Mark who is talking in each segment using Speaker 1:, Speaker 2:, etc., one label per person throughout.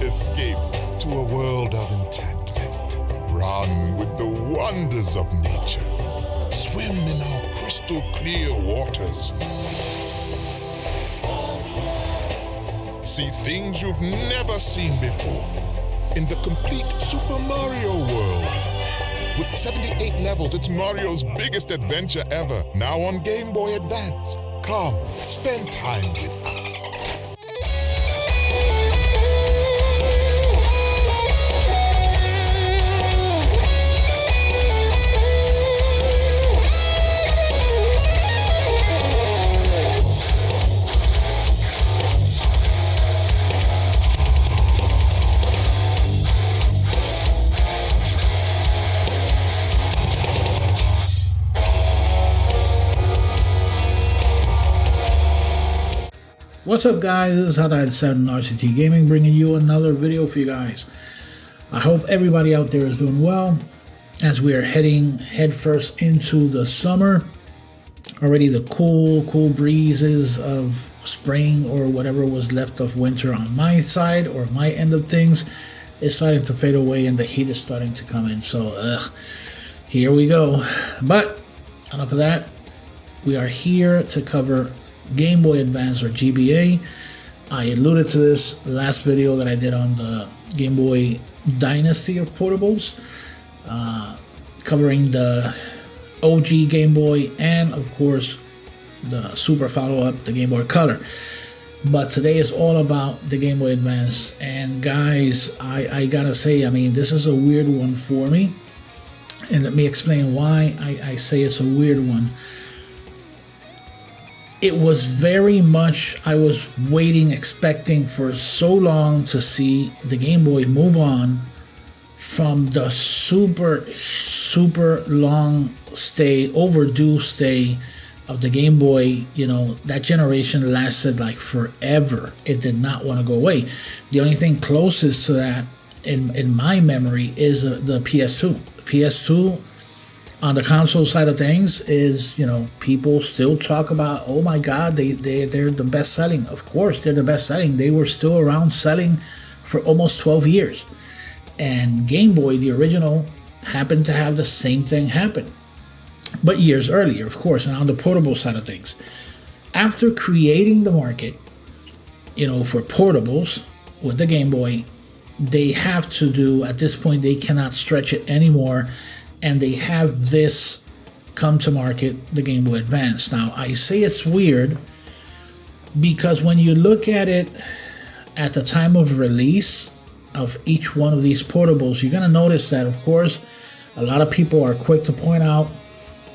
Speaker 1: Escape to a world of enchantment. Run with the wonders of nature. Swim in our crystal clear waters. See things you've never seen before in the complete Super Mario world. With 78 levels, it's Mario's biggest adventure ever. Now on Game Boy Advance. Come, spend time with us.
Speaker 2: What's up, guys? This is Hyperpie Gaming bringing you another video for you guys. I hope everybody out there is doing well as we are heading headfirst into the summer. Already the cool breezes of spring or whatever was left of winter on my side or my end of things is starting to fade away and the heat is starting to come in. So here we go. But enough of that. We are here to cover Game Boy Advance or GBA. I alluded to this last video that I did on the Game Boy Dynasty of portables, covering the OG Game Boy and of course the super follow-up, the Game Boy Color. But today is all about the Game Boy Advance, and guys, I gotta say, I mean, this is a weird one for me, and let me explain why I say it's a weird one. It was very much, I was waiting, expecting for so long to see the Game Boy move on from the super long stay, overdue stay of the Game Boy. You know, that generation lasted like forever. It did not want to go away. The only thing closest to that in my memory is the PS2. PS2 on the console side of things is, you know, people still talk about, oh my god, they're the best selling. Of course they're the best selling. They were still around selling for almost 12 years. And Game Boy, the original, happened to have the same thing happen, but years earlier, of course. And on the portable side of things, after creating the market, you know, for portables with the Game Boy, they have to do, at this point, they cannot stretch it anymore. And they have this come to market, the Game Boy Advance. Now, I say it's weird because when you look at it at the time of release of each one of these portables, you're going to notice that, of course, a lot of people are quick to point out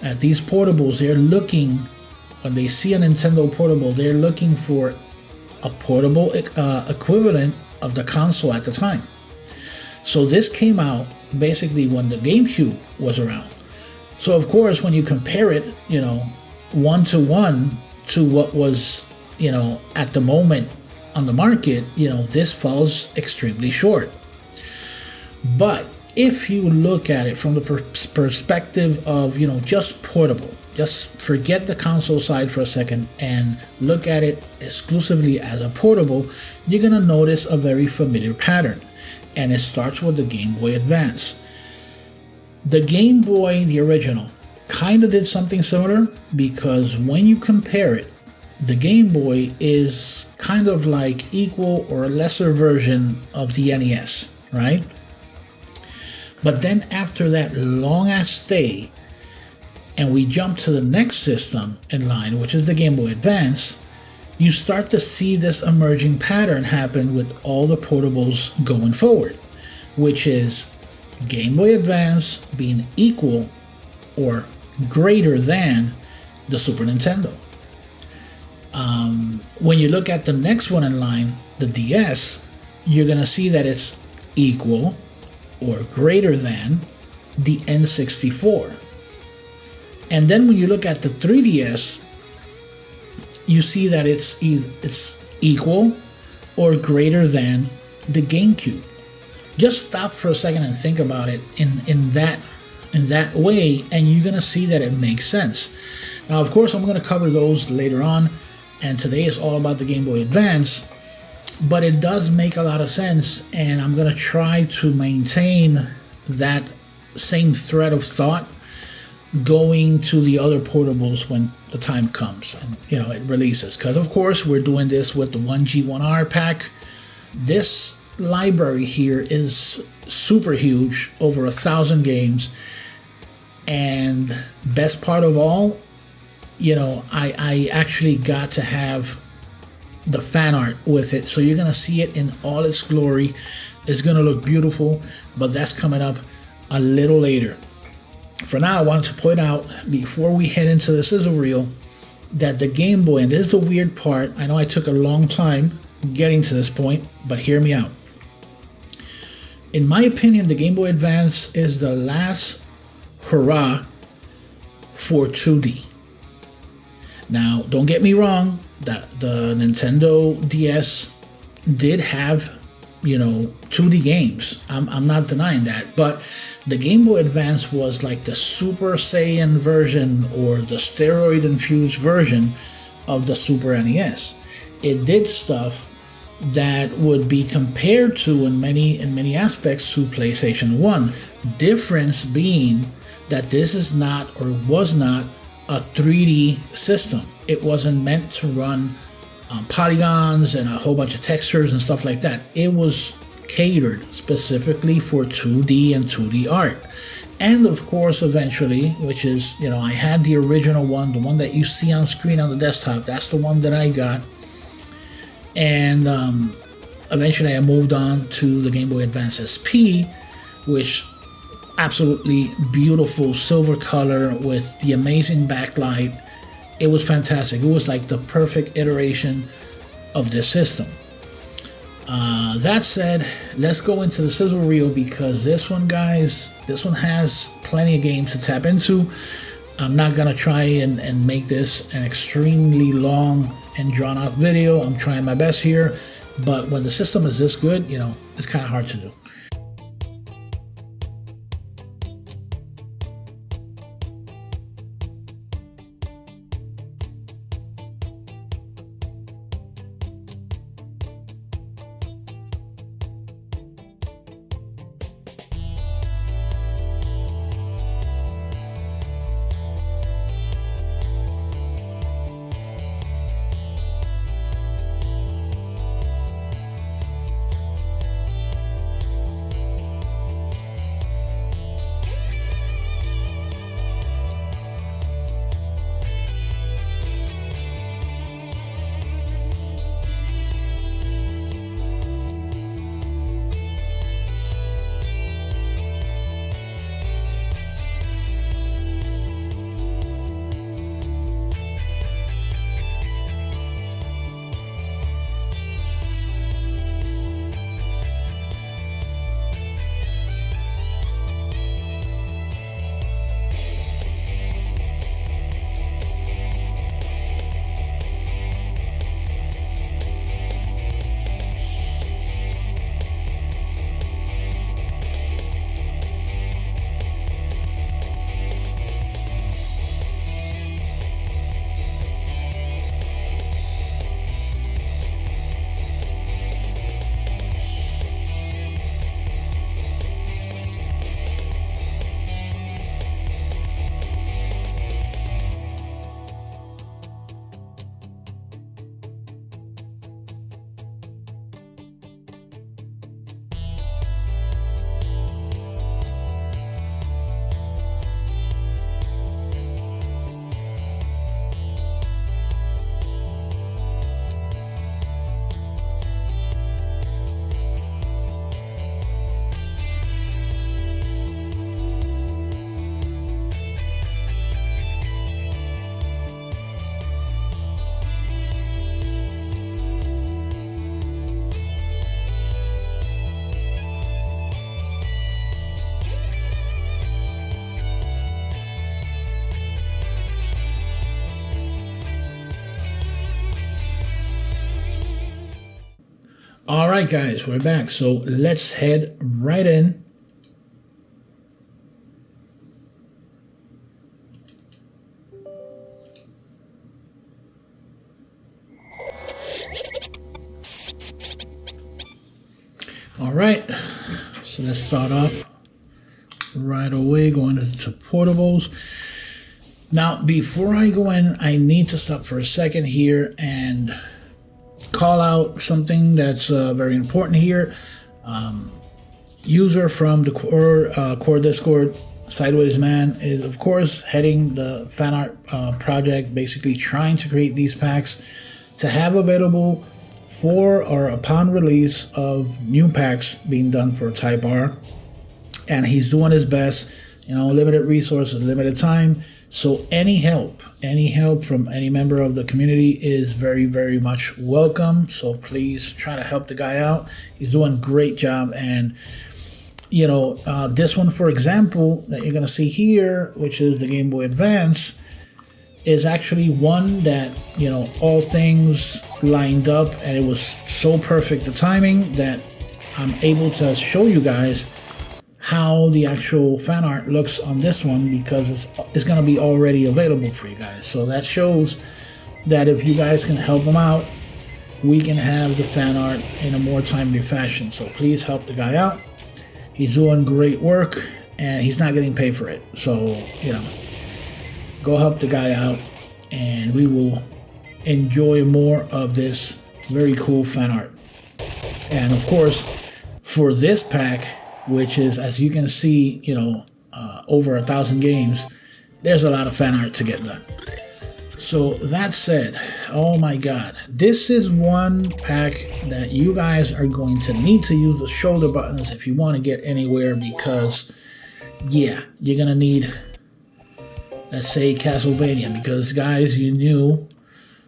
Speaker 2: at these portables, they're looking, when they see a Nintendo portable, they're looking for a portable equivalent of the console at the time. So this came out basically when the GameCube was around. So of course, when you compare it, you know, 1-to-1 to what was, you know, at the moment on the market, you know, this falls extremely short. But if you look at it from the perspective of, you know, just portable, just forget the console side for a second and look at it exclusively as a portable, you're gonna notice a very familiar pattern. And it starts with the Game Boy Advance. The Game Boy, the original, kind of did something similar, because when you compare it, the Game Boy is kind of like equal or a lesser version of the NES, right? But then after that long ass stay, and we jump to the next system in line, which is the Game Boy Advance, you start to see this emerging pattern happen with all the portables going forward, which is Game Boy Advance being equal or greater than the Super Nintendo. When you look at the next one in line, the DS, you're going to see that it's equal or greater than the N64. And then when you look at the 3DS, you see that it's equal or greater than the GameCube. Just stop for a second and think about it in that way, and you're gonna see that it makes sense. Now, of course, I'm gonna cover those later on, and today is all about the Game Boy Advance. but it does make a lot of sense, and I'm gonna try to maintain that same thread of thought going to the other portables when the time comes and it releases, because of course we're doing this with the 1G1R pack. This library here is super huge, over 1,000 games, and best part of all, I actually got to have the fan art with it, so you're gonna see it in all its glory. It's gonna look beautiful, but that's coming up a little later. For now, I wanted to point out, before we head into the sizzle reel, that the Game Boy, and this is the weird part, I know I took a long time getting to this point, but hear me out. In my opinion, the Game Boy Advance is the last hurrah for 2D. Now, don't get me wrong, that the Nintendo DS did have 2D games. I'm not denying that, but the Game Boy Advance was like the Super Saiyan version, or the steroid infused version of the Super NES. It did stuff that would be compared to in many aspects to PlayStation 1. Difference being that this is not, or was not, a 3D system. It wasn't meant to run polygons and a whole bunch of textures and stuff like that. It was catered specifically for 2D and 2D art. And of course, eventually, which is, I had the original one, the one that you see on screen on the desktop. That's the one that I got. And eventually I moved on to the Game Boy Advance SP, which absolutely beautiful silver color with the amazing backlight. It was fantastic. It was like the perfect iteration of this system. That said, let's go into the sizzle reel, because this one, guys, this one has plenty of games to tap into. I'm not gonna try and make this an extremely long and drawn out video. I'm trying my best here, but when the system is this good, it's kind of hard to do. All right, guys, we're back. So let's head right in. All right, so let's start off right away, going into portables. Now, before I go in, I need to stop for a second here and call out something that's very important here. User from the core Discord, Sideways Man, is of course heading the fan art project, basically trying to create these packs to have available for or upon release of new packs being done for Type R. And he's doing his best, limited resources, limited time. So any help from any member of the community is very, very much welcome. So please try to help the guy out. He's doing a great job. And, this one, for example, that you're going to see here, which is the Game Boy Advance, is actually one that, all things lined up, and it was so perfect, the timing, that I'm able to show you guys how the actual fan art looks on this one, because it's going to be already available for you guys. So that shows that if you guys can help him out, we can have the fan art in a more timely fashion. So please help the guy out. He's doing great work and he's not getting paid for it. So, go help the guy out and we will enjoy more of this very cool fan art. And of course, for this pack, which is, as you can see, over 1,000 games, there's a lot of fan art to get done. So that said, oh my God, this is one pack that you guys are going to need to use the shoulder buttons if you want to get anywhere, because yeah, you're gonna need, let's say, Castlevania, because guys, you knew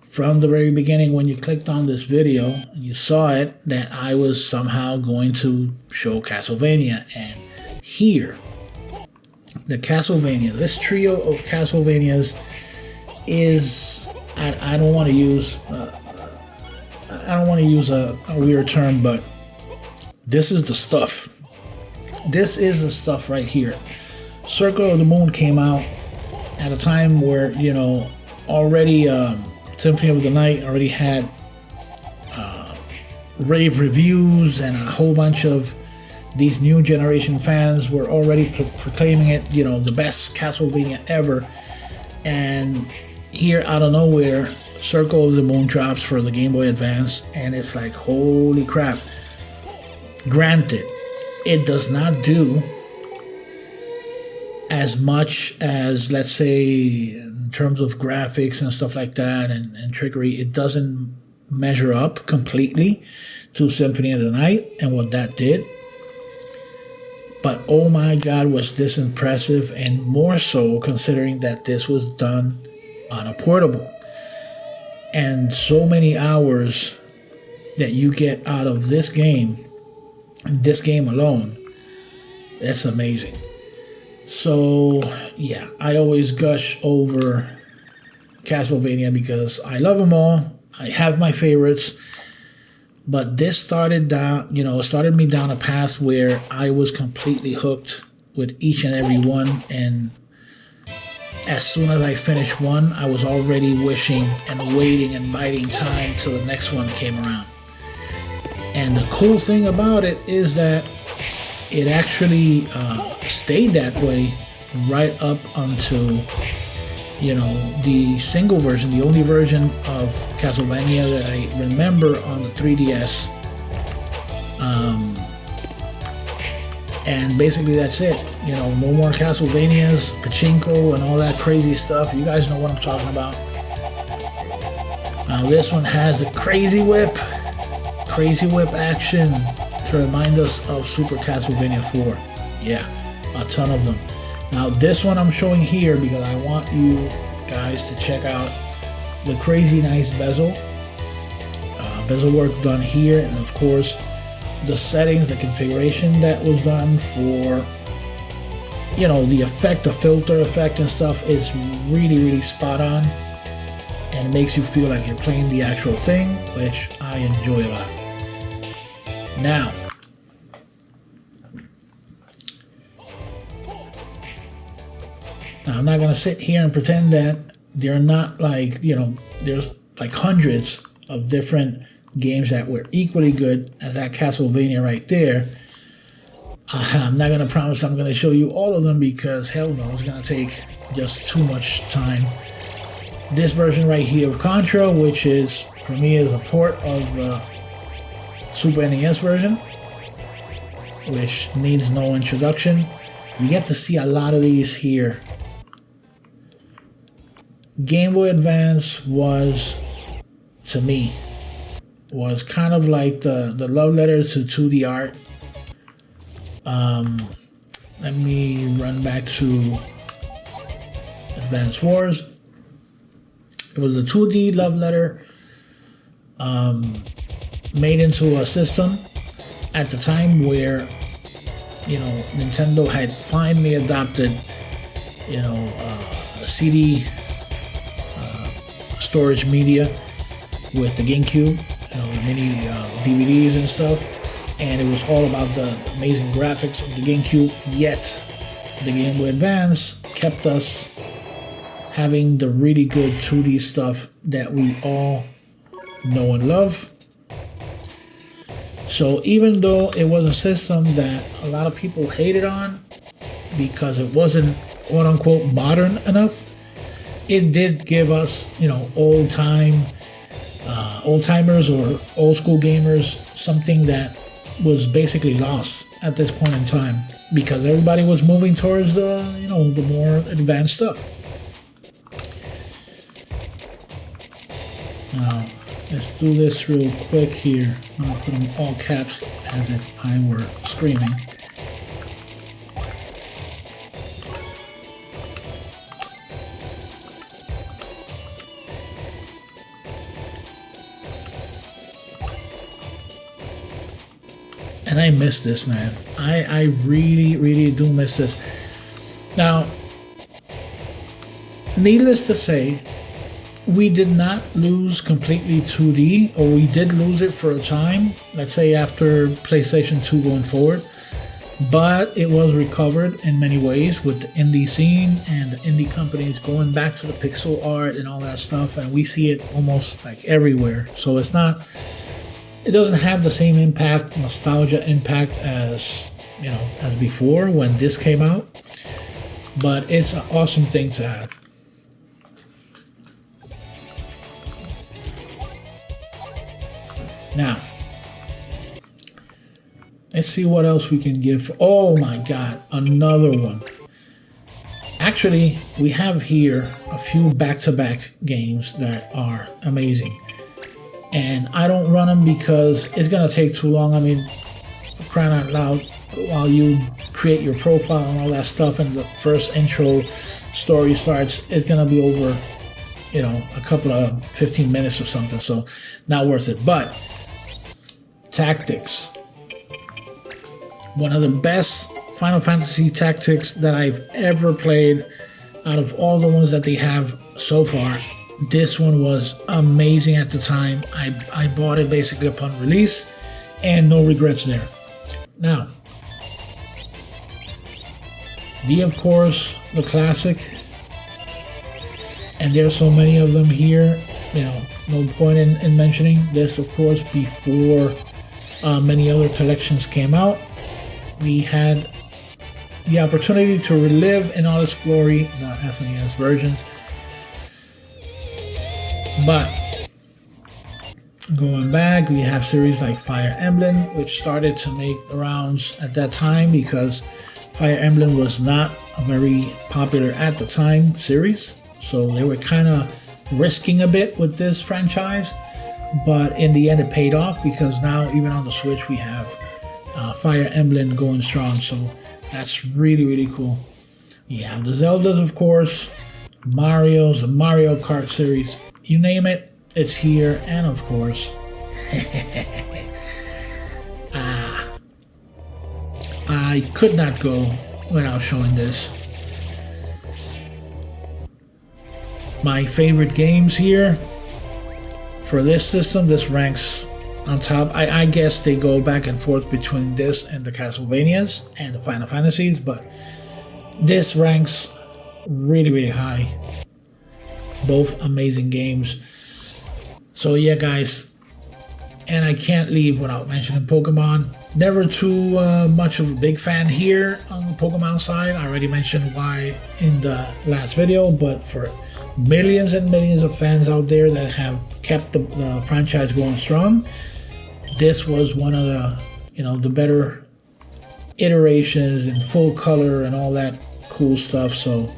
Speaker 2: from the very beginning when you clicked on this video and you saw it that I was somehow going to show Castlevania. And here, the Castlevania, this trio of Castlevanias is, I don't want to use a weird term, but this is the stuff. This is the stuff right here. Circle of the Moon came out at a time where, already Symphony of the Night already had rave reviews, and a whole bunch of these new generation fans were already proclaiming it, the best Castlevania ever. And here, out of nowhere, Circle of the Moon drops for the Game Boy Advance, and it's like, holy crap. Granted, it does not do as much as, let's say, in terms of graphics and stuff like that, and trickery, it doesn't measure up completely to Symphony of the Night and what that did. But oh my God, was this impressive, and more so considering that this was done on a portable. And so many hours that you get out of this game, and this game alone, that's amazing. So yeah, I always gush over Castlevania because I love them all. I have my favorites. But this started me down a path where I was completely hooked with each and every one. And as soon as I finished one, I was already wishing and waiting and biding time till the next one came around. And the cool thing about it is that it actually stayed that way right up until, the single version, the only version of Castlevania that I remember on the 3DS. And basically that's it. No more Castlevanias, Pachinko, and all that crazy stuff. You guys know what I'm talking about. Now this one has the Crazy Whip action to remind us of Super Castlevania 4. Yeah, a ton of them. Now this one I'm showing here because I want you guys to check out the crazy nice bezel. Bezel work done here, and of course the settings, the configuration that was done for, the effect, the filter effect and stuff is really, really spot on. And it makes you feel like you're playing the actual thing, which I enjoy a lot. Now, I'm not going to sit here and pretend that they're not there's like hundreds of different games that were equally good as that Castlevania right there. I'm not going to promise I'm going to show you all of them because hell no, it's going to take just too much time. This version right here of Contra, which is, for me, is a port of the Super NES version, which needs no introduction. We get to see a lot of these here. Game Boy Advance was, to me, was kind of like the love letter to 2D art. Let me run back to Advance Wars. It was a 2D love letter made into a system at the time where, you know, Nintendo had finally adopted, you know, CD storage media with the GameCube, you know, the mini DVDs and stuff. And it was all about the amazing graphics of the GameCube, yet the Game Boy Advance kept us having the really good 2D stuff that we all know and love. So even though it was a system that a lot of people hated on because it wasn't quote unquote modern enough, it did give us, you know, old timers or old school gamers something that was basically lost at this point in time because everybody was moving towards the, you know, the more advanced stuff. Now, let's do this real quick here. I'm gonna put them all caps as if I were screaming. And I miss this, man. I really, really do miss this. Now, needless to say, we did not lose completely 2D, or we did lose it for a time, let's say after PlayStation 2 going forward, but it was recovered in many ways with the indie scene and the indie companies going back to the pixel art and all that stuff, and we see it almost like everywhere. So it's not, it doesn't have the same impact, nostalgia impact as, you know, as before when this came out, but it's an awesome thing to have. Now, let's see what else we can give. Oh my God, another one. Actually, we have here a few back-to-back games that are amazing. And I don't run them because it's going to take too long. I mean, crying out loud, while you create your profile and all that stuff and the first intro story starts, it's going to be over, you know, a couple of 15 minutes or something. So not worth it. But Tactics. One of the best Final Fantasy Tactics that I've ever played out of all the ones that they have so far. This one was amazing at the time. I bought it basically upon release and no regrets there. Now, of course, the classic. And there's so many of them here, you know, no point in mentioning this, of course, before many other collections came out. We had the opportunity to relive in all its glory the SNES versions. But going back, we have series like Fire Emblem, which started to make the rounds at that time because Fire Emblem was not a very popular at the time series. So they were kind of risking a bit with this franchise. But in the end, it paid off because now even on the Switch, we have Fire Emblem going strong. So that's really, really cool. You have the Zeldas, of course, Mario's, the Mario Kart series. You name it, it's here. And of course, I could not go without showing this. My favorite games here for this system, this ranks on top. I guess they go back and forth between this and the Castlevanias and the Final Fantasies, but this ranks really, really high. Both amazing games. So yeah, guys, And I can't leave without mentioning Pokemon. Never too much of a big fan here on the Pokemon side. I already mentioned why in the last video, but for millions and millions of fans out there that have kept the franchise going strong, this was one of the, you know, the better iterations in full color and all that cool stuff. So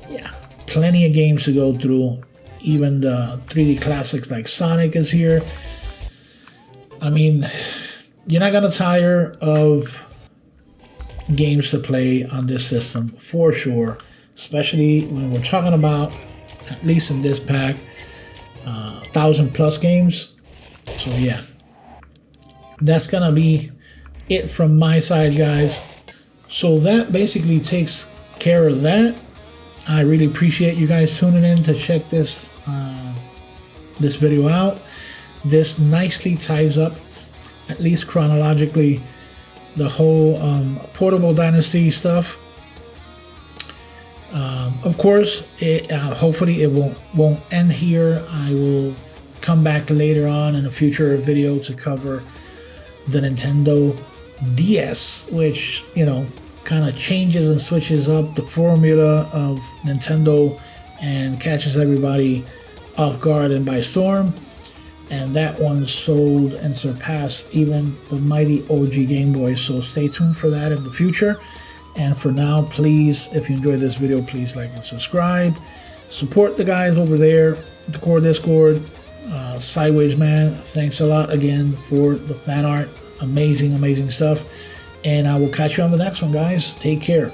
Speaker 2: yeah, plenty of games to go through. Even the 3D classics like Sonic is here. I mean, you're not gonna tire of games to play on this system for sure, especially when we're talking about, at least in this pack, 1,000+ games. So yeah, that's gonna be it from my side, guys. So that basically takes care of that. I really appreciate you guys tuning in to check this this video out. This nicely ties up, at least chronologically, the whole portable Dynasty stuff. Of course, hopefully it won't end here. I will come back later on in a future video to cover the Nintendo DS, which, you know, kind of changes and switches up the formula of Nintendo and catches everybody off guard and by storm. And that one sold and surpassed even the mighty OG Game Boy. So stay tuned for that in the future. And for now, please, if you enjoyed this video, please like and subscribe. Support the guys over there at the Core Discord. Sideways Man, thanks a lot again for the fan art. Amazing, amazing stuff. And I will catch you on the next one, guys. Take care.